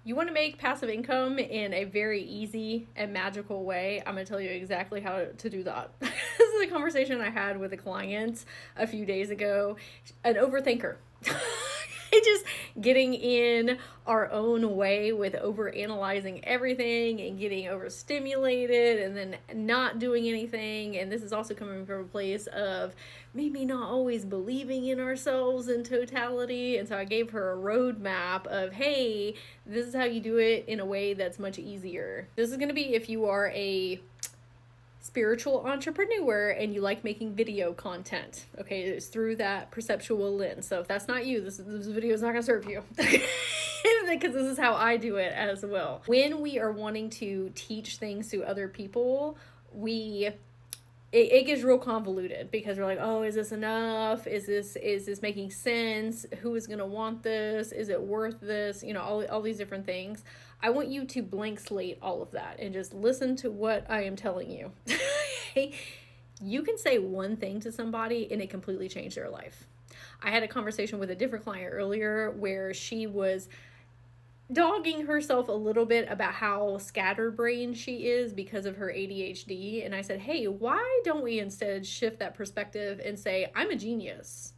You want to make passive income in a very easy and magical way. I'm going to tell you exactly how to do that. This is a conversation I had with a client a few days ago, an overthinker. Just getting in our own way with overanalyzing everything and getting overstimulated and then not doing anything. And this is also coming from a place of maybe not always believing in ourselves in totality. And so I gave her a roadmap of, hey, this is how you do it in a way that's much easier. This is going to be if you are a spiritual entrepreneur and you like making video content. Okay, it's through that perceptual lens. So if that's not you, this video is not going to serve you. Because this is how I do it as well. When we are wanting to teach things to other people, it gets real convoluted because we're like, oh, is this enough? Is this making sense? Who is going to want this? Is it worth this? You know, all these different things. I want you to blank slate all of that and just listen to what I am telling you. You can say one thing to somebody and it completely changed their life. I had a conversation with a different client earlier where she was dogging herself a little bit about how scatterbrained she is because of her ADHD. And I said, hey, why don't we instead shift that perspective and say, I'm a genius.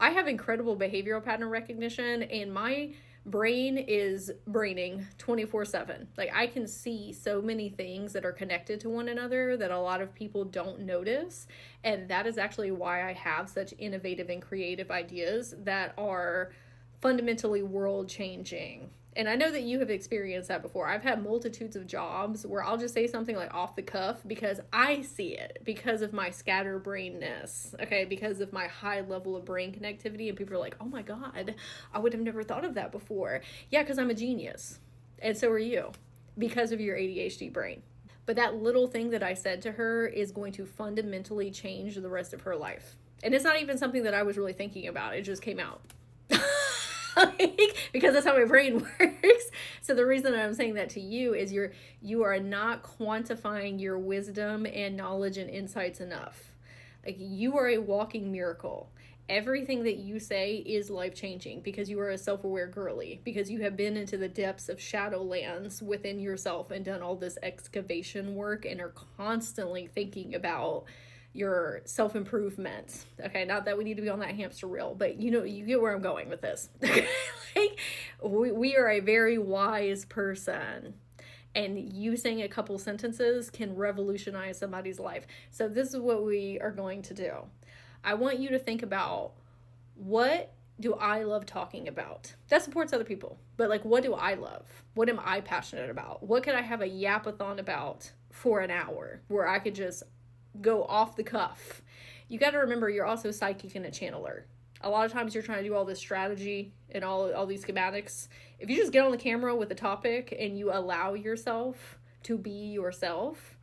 I have incredible behavioral pattern recognition and my brain is braining 24/7. Like I can see so many things that are connected to one another that a lot of people don't notice. And that is actually why I have such innovative and creative ideas that are fundamentally world changing. And I know that you have experienced that before. I've had multitudes of jobs where I'll just say something like off the cuff because I see it, because of my scatterbrainness, okay, because of my high level of brain connectivity. And people are like, oh my God, I would have never thought of that before. Yeah, because I'm a genius. And so are you, because of your ADHD brain. But that little thing that I said to her is going to fundamentally change the rest of her life. And it's not even something that I was really thinking about. It just came out. Because that's how my brain works. So the reason I'm saying that to you is you are not quantifying your wisdom and knowledge and insights enough. Like you are a walking miracle. Everything that you say is life-changing because you are a self-aware girly, because you have been into the depths of shadowlands within yourself and done all this excavation work and are constantly thinking about your self-improvement. Okay, not that we need to be on that hamster wheel, but you know, you get where I'm going with this. Like, we are a very wise person, and you saying a couple sentences can revolutionize somebody's life. So this is what we are going to do. I want you to think about, what do I love talking about? That supports other people, but like, what do I love? What am I passionate about? What could I have a yapathon about for an hour where I could just go off the cuff? You got to remember, you're also psychic and a channeler. A lot of times you're trying to do all this strategy and all these schematics. If you just get on the camera with a topic and you allow yourself to be yourself,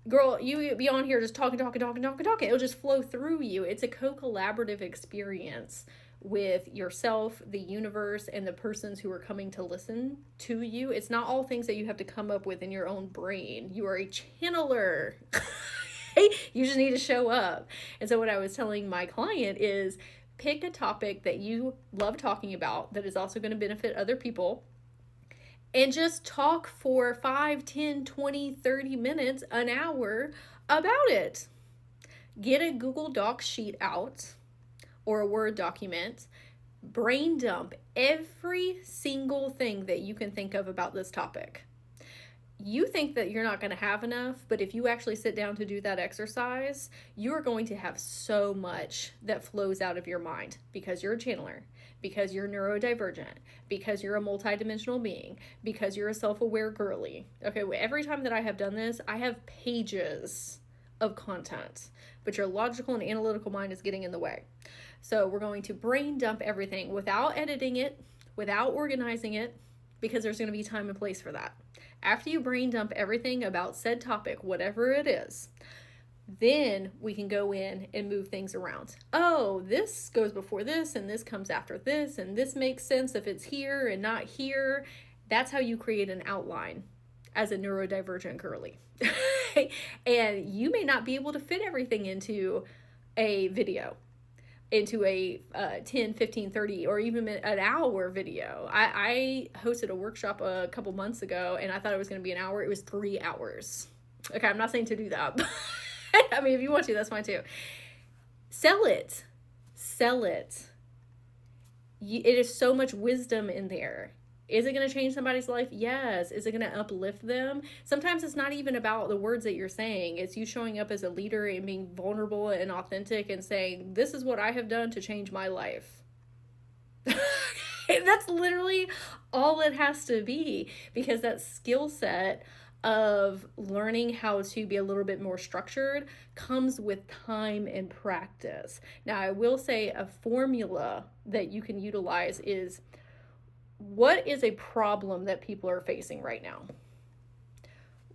girl, you be on here just talking. It'll just flow through you. It's a co-collaborative experience with yourself, the universe, and the persons who are coming to listen to you. It's not all things that you have to come up with in your own brain. You are a channeler. You just need to show up. And so what I was telling my client is, pick a topic that you love talking about that is also going to benefit other people, and just talk for 5, 10, 20, 30 minutes, an hour about it. Get a Google Docs sheet out or a Word document. Brain dump every single thing that you can think of about this topic. You think that you're not going to have enough, but if you actually sit down to do that exercise, you're going to have so much that flows out of your mind, because you're a channeler, because you're neurodivergent, because you're a multidimensional being, because you're a self-aware girly. Okay, every time that I have done this, I have pages of content, but your logical and analytical mind is getting in the way. So we're going to brain dump everything without editing it, without organizing it, because there's going to be time and place for that. After you brain dump everything about said topic, whatever it is, then we can go in and move things around. Oh, this goes before this, and this comes after this, and this makes sense if it's here and not here. That's how you create an outline as a neurodivergent girly. And you may not be able to fit everything into a video, into a 10, 15, 30, or even an hour video. I hosted a workshop a couple months ago, and I thought it was going to be an hour. It was 3 hours. Okay, I'm not saying to do that, but I mean, if you want to, that's fine too. Sell it. Sell it. It is so much wisdom in there. Is it going to change somebody's life? Yes. Is it going to uplift them? Sometimes it's not even about the words that you're saying. It's you showing up as a leader and being vulnerable and authentic and saying, this is what I have done to change my life. That's literally all it has to be, because that skill set of learning how to be a little bit more structured comes with time and practice. Now, I will say a formula that you can utilize is, what is a problem that people are facing right now?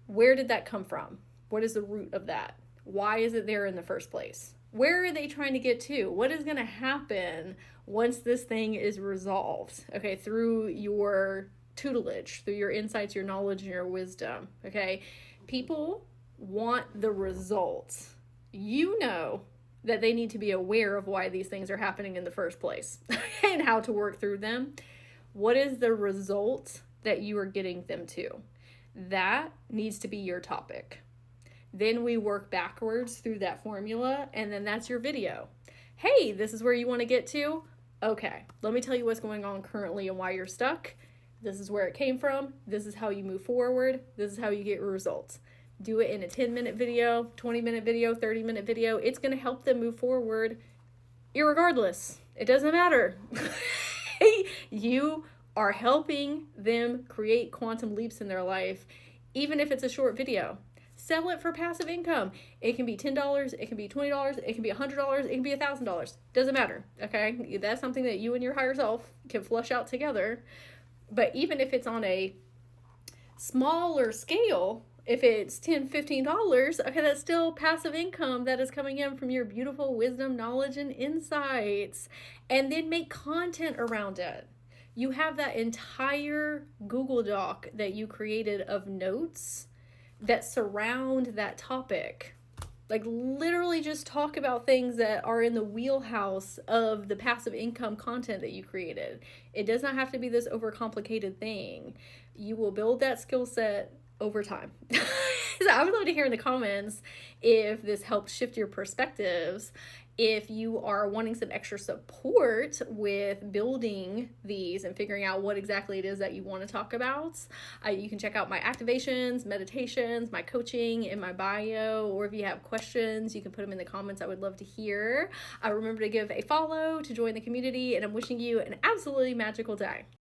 Where did that come from? What is the root of that? Why is it there in the first place? Where are they trying to get to? What is going to happen once this thing is resolved? Okay, through your tutelage, through your insights, your knowledge, and your wisdom. Okay, people want the results. You know that they need to be aware of why these things are happening in the first place and how to work through them. What is the result that you are getting them to? That needs to be your topic. Then we work backwards through that formula, and then that's your video. Hey, this is where you want to get to? Okay, let me tell you what's going on currently and why you're stuck. This is where it came from. This is how you move forward. This is how you get results. Do it in a 10-minute video, 20-minute video, 30-minute video. It's going to help them move forward irregardless. It doesn't matter. You are helping them create quantum leaps in their life, even if it's a short video. Sell it for passive income. It can be $10, it can be $20, it can be $100, it can be $1,000. Doesn't matter, okay? That's something that you and your higher self can flush out together. But even if it's on a smaller scale, if it's $10, $15, okay, that's still passive income that is coming in from your beautiful wisdom, knowledge, and insights. And then make content around it. You have that entire Google Doc that you created of notes that surround that topic. Like, literally just talk about things that are in the wheelhouse of the passive income content that you created. It does not have to be this overcomplicated thing. You will build that skill set over time. So I would love to hear in the comments if this helped shift your perspectives. If you are wanting some extra support with building these and figuring out what exactly it is that you want to talk about, you can check out my activations, meditations, my coaching in my bio, or if you have questions, you can put them in the comments. I would love to hear. Remember to give a follow to join the community, and I'm wishing you an absolutely magical day.